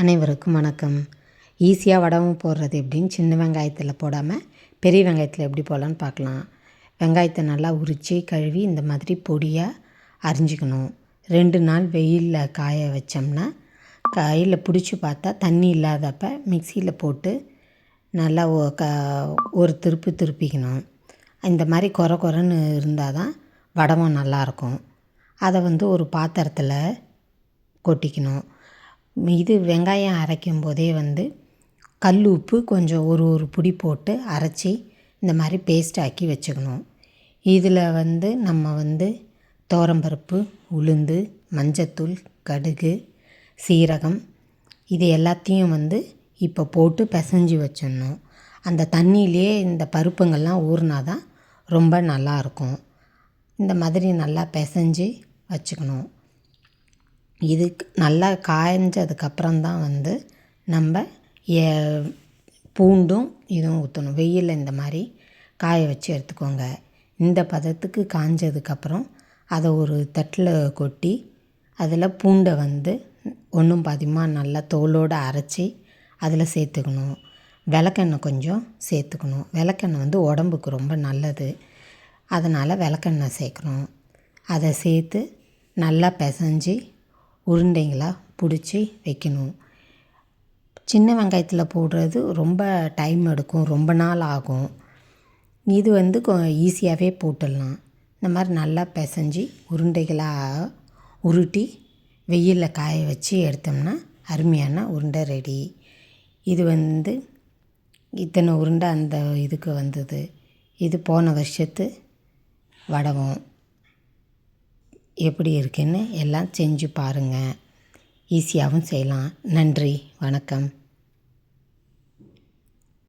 அனைவருக்கும் வணக்கம். ஈஸியாக வடகம் போடுறது எப்படின்னு சின்ன வெங்காயத்தில் போடாமல் பெரிய வெங்காயத்தில் எப்படி போடலான்னு பார்க்கலாம். வெங்காயத்தை நல்லா உரித்து கழுவி இந்த மாதிரி பொடியாக அரிஞ்சிக்கணும். 2 நாள் வெயிலில் காய வச்சோம்னா கையில் பிடிச்சி பார்த்தா தண்ணி இல்லாதப்போ மிக்சியில் போட்டு நல்லா ஒரு திருப்பிக்கணும். இந்த மாதிரி கொரன்னு இருந்தால் தான் வடகம் நல்லாயிருக்கும். அதை ஒரு பாத்திரத்தில் கொட்டிக்கணும். இது வெங்காயம் அரைக்கும் போதே கல் உப்பு கொஞ்சம் ஒரு பிடி போட்டு அரைச்சி இந்த மாதிரி பேஸ்ட் ஆக்கி வச்சுக்கணும். இதில் நம்ம துவரம்பருப்பு, உளுந்து, மஞ்சத்தூள், கடுகு, சீரகம் இது எல்லாத்தையும் இப்போ போட்டு பிசைஞ்சு வச்சிடணும். அந்த தண்ணியிலே இந்த பருப்புங்கள்லாம் ஊறினா தான் ரொம்ப நல்லாயிருக்கும். இந்த மாதிரி நல்லா பிசைஞ்சு வச்சுக்கணும். இது நல்லா காய்ஞ்சதுக்கப்புறம்தான் நம்ம பூண்டும் இதுவும் ஊற்றணும். வெயிலில் இந்த மாதிரி காய வச்சு எடுத்துக்கோங்க. இந்த பதத்துக்கு காய்ஞ்சதுக்கப்புறம் அதை ஒரு தட்டில் கொட்டி அதில் பூண்டை ஒன்றும் பாதியமாக நல்லா தோலோடு அரைச்சி அதில் சேர்த்துக்கணும். விளக்கெண்ணெய் கொஞ்சம் சேர்த்துக்கணும். விளக்கெண்ணெய் உடம்புக்கு ரொம்ப நல்லது. அதனால் விளக்கெண்ணெய் சேர்க்கணும். அதை சேர்த்து நல்லா பிசைஞ்சு உருண்டைங்களாக பிடிச்சி வைக்கணும். சின்ன வெங்காயத்தில் போடுறது ரொம்ப டைம் எடுக்கும், ரொம்ப நாள் ஆகும். இது ஈஸியாகவே போட்டுடலாம். இந்த மாதிரி நல்லா பிசைஞ்சு உருண்டைகளாக உருட்டி வெயிலில் காய வச்சு எடுத்தோம்னா அருமையான உருண்டை ரெடி. இது இத்தனை உருண்டை அந்த இதுக்கு வந்தது. இது போன வருஷத்து வடகம். எப்படி இருக்குன்னு எல்லாம் செஞ்சு பாருங்கள். ஈஸியாகவும் செய்யலாம். நன்றி, வணக்கம்.